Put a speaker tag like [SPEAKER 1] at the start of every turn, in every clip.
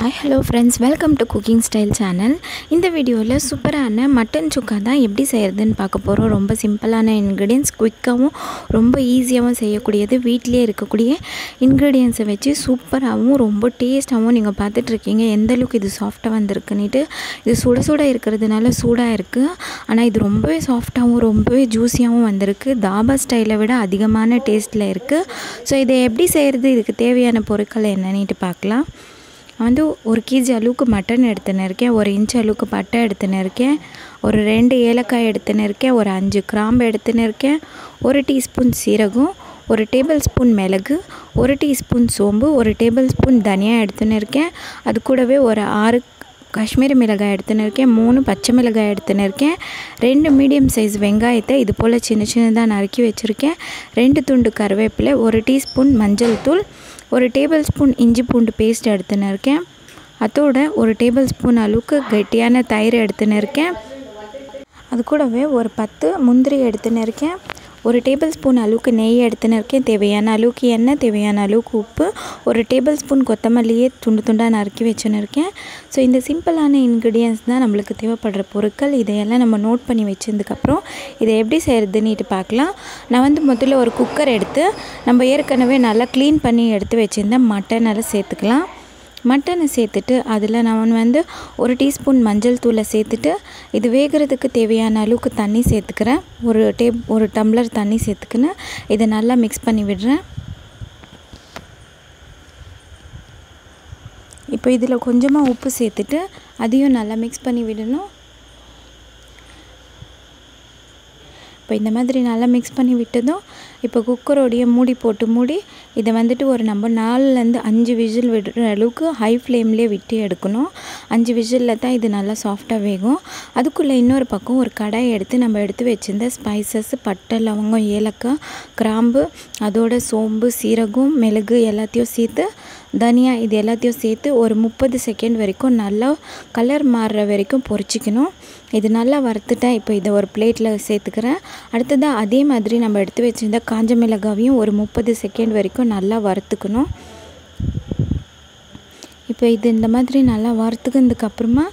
[SPEAKER 1] Hi hello friends, welcome to cooking style channel. இந்த வீடியோல சூப்பரான மட்டன் சுக்கா தான் எப்படி செய்யறதுன்னு பார்க்க போறோம். ரொம்ப சிம்பிளான ingredients, குயிக்காவும் ரொம்ப ஈஸியாவும் செய்யக்கூடியது. வீட்லயே இருக்கக்கூடிய ingredients வச்சு சூப்பராவும் ரொம்ப டேஸ்டாவும் நீங்க பார்த்துட்டு இருக்கீங்க. எந்த அளவுக்கு இது சாஃப்ட்டா வந்திருக்குன்னு. இது சுட சுட இருக்குறதுனால சூடா இருக்கு. ஆனா இது ரொம்பவே சாஃப்ட்டாவும் ரொம்பவே ஜூசியாவும் வந்திருக்கு. தாபா ஸ்டைலை விட அதிகமான டேஸ்ட்ல இருக்கு. சோ இதை எப்படி செய்யறது, இதுக்கு தேவையான பொருட்கள் என்னன்னு பார்க்கலாம். வந்து 1 kg அளவுக்கு மட்டன் எடுத்துன்னு இருக்கேன், 1 inch அளவுக்கு பட்டை எடுத்துன்னு இருக்கேன், ஒரு 2 ஏலக்காய் எடுத்துன்னு இருக்கேன், ஒரு 5 கிராம்பு எடுத்துன்னு இருக்கேன், 1 டீஸ்பூன் சீரகம், 1 டேபிள்ஸ்பூன் மிளகு, 1 டீஸ்பூன் சோம்பு, 1 டேபிள்ஸ்பூன் தனியா எடுத்துன்னு இருக்கேன். அது கூடவே ஒரு 6 காஷ்மீரி மிளகாய் எடுத்துன்னு இருக்கேன், 3 பச்சை மிளகாய் எடுத்துன்னு இருக்கேன், 2 மீடியம் சைஸ் வெங்காயத்தை இது போல் சின்ன சின்னதாக நறுக்கி வச்சுருக்கேன், 2 துண்டு கருவேப்பிலை, 1 டீஸ்பூன் மஞ்சள் தூள், 1 டேபிள்ஸ்பூன் இஞ்சி பூண்டு பேஸ்ட் எடுத்துன்னு இருக்கேன். அதோட 1 டேபிள்ஸ்பூன் அளவுக்கு கெட்டியான தயிர் எடுத்துன்னு இருக்கேன். அது கூடவே ஒரு 10 முந்திரி எடுத்துன்னு இருக்கேன், 1 டேபிள்ஸ்பூன் அளவுக்கு நெய் எடுத்துன்னு இருக்கேன், தேவையான அளவுக்கு எண்ணெய், தேவையான அளவுக்கு உப்பு, 1 டேபிள்ஸ்பூன் கொத்தமல்லியே துண்டு துண்டாக நறுக்கி வச்சுன்னு இருக்கேன். ஸோ இந்த சிம்பிளான இன்க்ரீடியன்ஸ் தான் நம்மளுக்கு தேவைப்படுற பொருட்கள். இதையெல்லாம் நம்ம நோட் பண்ணி வச்சதுக்கப்புறம் இதை எப்படி செய்கிறதுன்னுட்டு பார்க்கலாம். நான் வந்து முதல்ல ஒரு குக்கர் எடுத்து நம்ம ஏற்கனவே நல்லா க்ளீன் பண்ணி எடுத்து வச்சுருந்தேன் மட்டனை சேர்த்துக்கலாம். மட்டனை சேர்த்துட்டு அதில் நான் வந்து 1 டீஸ்பூன் மஞ்சள் தூளை சேர்த்துட்டு இது வேகிறதுக்கு தேவையான அளவுக்கு தண்ணி சேர்த்துக்கிறேன். ஒரு டம்ளர் தண்ணி சேர்த்துக்கின்னு இதை நல்லா மிக்ஸ் பண்ணி விடுறேன். இப்போ இதில் கொஞ்சமாக உப்பு சேர்த்துட்டு அதையும் நல்லா மிக்ஸ் பண்ணி விடணும். இப்போ இந்த மாதிரி நல்லா மிக்ஸ் பண்ணி விட்டதும் இப்போ குக்கரோடைய மூடி போட்டு மூடி இதை வந்துட்டு ஒரு நம்ம 4லேருந்து 5 விசில் விடுற அளவுக்கு ஹை ஃப்ளேம்லேயே விட்டு எடுக்கணும். 5 விசிலில் தான் இது நல்லா சாஃப்டாக வேகும். அதுக்குள்ளே இன்னொரு பக்கம் ஒரு கடாய் எடுத்து நம்ம எடுத்து வச்சுருந்த ஸ்பைசஸ், பட்டை, லவங்கம், ஏலக்காய், கிராம்பு, அதோட சோம்பு, சீரகம், மிளகு எல்லாத்தையும் சேர்த்து, தனியா இது எல்லாத்தையும் சேர்த்து ஒரு 30 செகண்ட் வரைக்கும் நல்லா கலர் மாறுற வரைக்கும் பொரிச்சிக்கணும். இது நல்லா வறுத்துட்டேன். இப்போ இதை ஒரு பிளேட்டில் சேர்த்துக்கிறேன். அடுத்ததாக அதே மாதிரி நம்ம எடுத்து வச்சுருந்த காஞ்ச மிளகாவையும் ஒரு 30 செகண்ட் வரைக்கும் நல்லா வறுத்துக்கணும். இப்போ இது இந்த மாதிரி நல்லா வறுத்துக்கிறதுக்கப்புறமா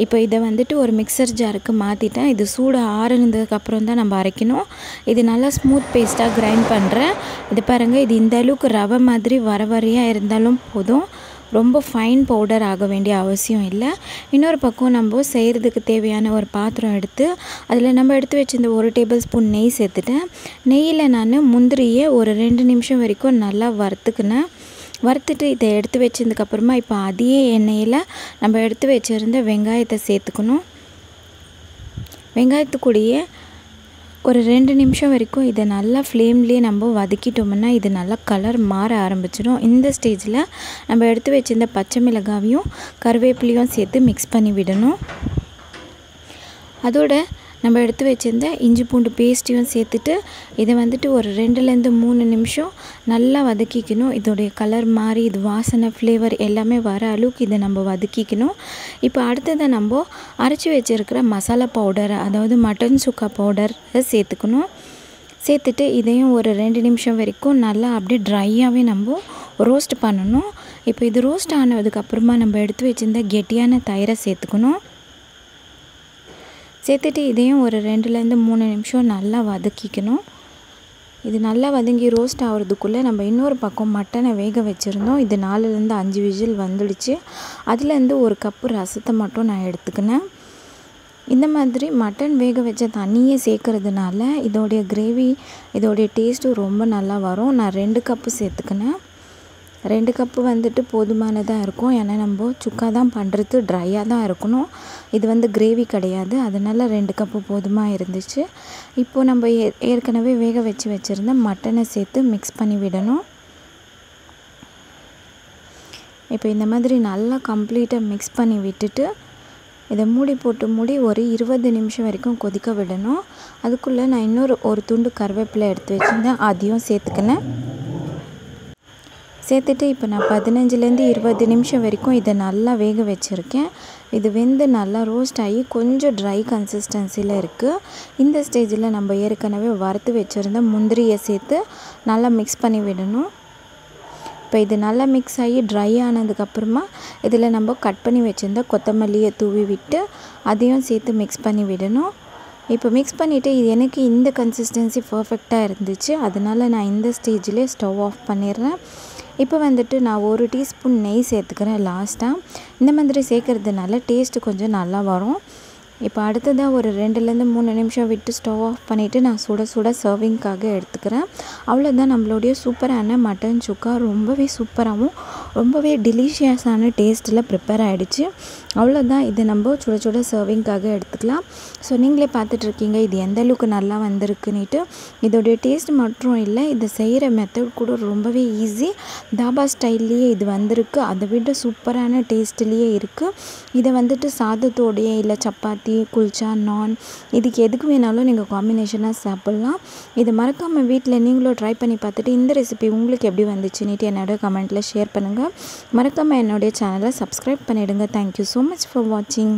[SPEAKER 1] இப்போ இதை வந்துட்டு ஒரு மிக்சர் ஜாருக்கு மாற்றிட்டேன். இது சூடு ஆறுனதுக்கப்புறம் தான் நம்ம அரைக்கணும். இது நல்லா ஸ்மூத் பேஸ்ட்டாக கிரைண்ட் பண்ணுறேன். இது பாருங்கள், இது இந்த அளவுக்கு ரவை மாதிரி வரையாக இருந்தாலும் போதும், ரொம்ப ஃபைன் பவுடர் ஆக வேண்டிய அவசியம் இல்லை. இன்னொரு பக்கம் நம்ம செய்கிறதுக்கு தேவையான ஒரு பாத்திரம் எடுத்து அதில் நம்ம எடுத்து வச்சிருந்த 1 டேபிள்ஸ்பூன் நெய் சேர்த்துட்டேன். நெய்யில் நான் முந்திரியை ஒரு 2 நிமிஷம் வரைக்கும் நல்லா வறுத்துக்கினேன். வறுத்துட்டு இதை எடுத்து வச்சதுக்கப்புறமா இப்போ அதே எண்ணெயில் நம்ம எடுத்து வச்சுருந்த வெங்காயத்தை சேர்த்துக்கணும். வெங்காயத்துக்கூடையே ஒரு 2 நிமிஷம் வரைக்கும் இதை நல்லா ஃப்ளேம்லேயே நம்ம வதக்கிட்டோம்னா இது நல்லா கலர் மாற ஆரம்பிச்சிடும். இந்த ஸ்டேஜில் நம்ம எடுத்து வச்சிருந்த பச்சை மிளகாவையும் கருவேப்பிலையும் சேர்த்து மிக்ஸ் பண்ணி விடணும். அதோட நம்ம எடுத்து வச்சிருந்த இஞ்சி பூண்டு பேஸ்ட்டையும் சேர்த்துட்டு இதை வந்துட்டு ஒரு 2லேருந்து 3 நிமிஷம் நல்லா வதக்கிக்கணும். இதோடைய கலர் மாறி இது வாசனை, ஃப்ளேவர் எல்லாமே வர அளவுக்கு இதை நம்ம வதக்கிக்கணும். இப்போ அடுத்ததை நம்ம அரைச்சி வச்சுருக்கிற மசாலா பவுடர், அதாவது மட்டன் சுக்கா பவுடர் சேர்த்துக்கணும். சேர்த்துட்டு இதையும் ஒரு 2 நிமிஷம் வரைக்கும் நல்லா அப்படியே ட்ரையாகவே நம்ம ரோஸ்ட் பண்ணணும். இப்போ இது ரோஸ்ட் ஆனதுக்கப்புறமா நம்ம எடுத்து வச்சுருந்த கெட்டியான தயிரை சேர்த்துக்கணும். சேர்த்துட்டு இதையும் ஒரு 2லேருந்து 3 நிமிஷம் நல்லா வதக்கிக்கணும். இது நல்லா வதங்கி ரோஸ்ட் ஆகிறதுக்குள்ளே நம்ம இன்னொரு பக்கம் மட்டனை வேக வச்சுருந்தோம். இது 4லேருந்து 5 விசில் வந்துடுச்சு. அதுலேருந்து 1 கப்பு ரசத்தை மட்டும் நான் எடுத்துக்கினேன். இந்த மாதிரி மட்டன் வேக வச்ச தண்ணியே சேர்க்கறதுனால இதோடைய கிரேவி, இதோடைய டேஸ்ட்டு ரொம்ப நல்லா வரும். நான் 2 கப்பு சேர்த்துக்கினேன். 2 கப்பு வந்துட்டு போதுமானதாக இருக்கும். ஏன்னா நம்ம சுக்கா தான் பண்ணுறது, ட்ரையாக தான் இருக்கணும். இது வந்து கிரேவி கிடையாது, அதனால் 2 கப்பு போதுமாக இருந்துச்சு. இப்போது நம்ம ஏற்கனவே வேக வச்சுருந்த மட்டனை சேர்த்து மிக்ஸ் பண்ணி விடணும். இப்போ இந்த மாதிரி நல்லா கம்ப்ளீட்டாக மிக்ஸ் பண்ணி விட்டுட்டு இதை மூடி போட்டு மூடி ஒரு 20 நிமிஷம் வரைக்கும் கொதிக்க விடணும். அதுக்குள்ளே நான் இன்னொரு ஒரு துண்டு கருவேப்பிலை எடுத்து வச்சுருந்தேன், அதையும் சேர்த்துக்கினேன். சேர்த்துட்டு இப்போ நான் 15லேருந்து 20 நிமிஷம் வரைக்கும் இதை நல்லா வேக வச்சுருக்கேன். இது வெந்து நல்லா ரோஸ்ட் ஆகி கொஞ்சம் ட்ரை கன்சிஸ்டன்சியில் இருக்குது. இந்த ஸ்டேஜில் நம்ம ஏற்கனவே வறுத்து வச்சுருந்த முந்திரியை சேர்த்து நல்லா மிக்ஸ் பண்ணி விடணும். இப்போ இது நல்லா மிக்ஸ் ஆகி ட்ரை ஆனதுக்கப்புறமா இதில் நம்ம கட் பண்ணி வச்சுருந்த கொத்தமல்லியை தூவி விட்டு அதையும் சேர்த்து மிக்ஸ் பண்ணி விடணும். இப்போ மிக்ஸ் பண்ணிவிட்டு இது எனக்கு இந்த கன்சிஸ்டன்சி பர்ஃபெக்டாக இருந்துச்சு. அதனால் நான் இந்த ஸ்டேஜ்லேயே ஸ்டவ் ஆஃப் பண்ணிடுறேன். இப்போ வந்துட்டு நான் 1 டீஸ்பூன் நெய் சேர்த்துக்கிறேன் லாஸ்ட்டாக. இந்த மாதிரி சேர்க்குறதுனால டேஸ்ட்டு கொஞ்சம் நல்லா வரும். இப்போ அடுத்ததாக ஒரு 2லேருந்து 3 நிமிஷம் விட்டு ஸ்டவ் ஆஃப் பண்ணிவிட்டு நான் சுட சுட சர்விங்க்காக எடுத்துக்கிறேன். அவ்வளோதான், நம்மளுடைய சூப்பரான மட்டன் சுக்கா ரொம்பவே சூப்பராகவும் ரொம்பவே டெலிஷியஸான டேஸ்ட்டில் ப்ரிப்பேர் ஆகிடுச்சு. அவ்வளோதான், இது நம்ம சுட சுட சர்விங்க்காக எடுத்துக்கலாம். ஸோ நீங்களே பார்த்துட்ருக்கீங்க இது எந்த அளவுக்கு நல்லா வந்திருக்குன்னுட்டு. இதோடைய டேஸ்ட் மட்டும் இல்லை, இதை செய்கிற மெத்தட் கூட ரொம்பவே ஈஸி. தாபா ஸ்டைல்லையே இது வந்திருக்கு, அதை விட சூப்பரான டேஸ்ட்லேயே இருக்குது. இதை வந்துட்டு சாதத்தோடைய இல்லை சப்பாத்தி, குல்ச்சா, நான் இதுக்கு எதுக்கு வேணாலும் நீங்கள் காம்பினேஷனாக சாப்பிட்லாம். இதை மறக்காமல் வீட்டில் நீங்களும் ட்ரை பண்ணி பார்த்துட்டு இந்த ரெசிபி உங்களுக்கு எப்படி வந்துச்சுன்னுட்டு என்னோட கமெண்ட்டில் ஷேர் பண்ணுங்கள். மறக்காமல் என்னுடைய சேனலை சப்ஸ்கிரைப் பண்ணிவிடுங்க. தேங்க்யூ ஸோ மச் ஃபார் வாட்சிங்.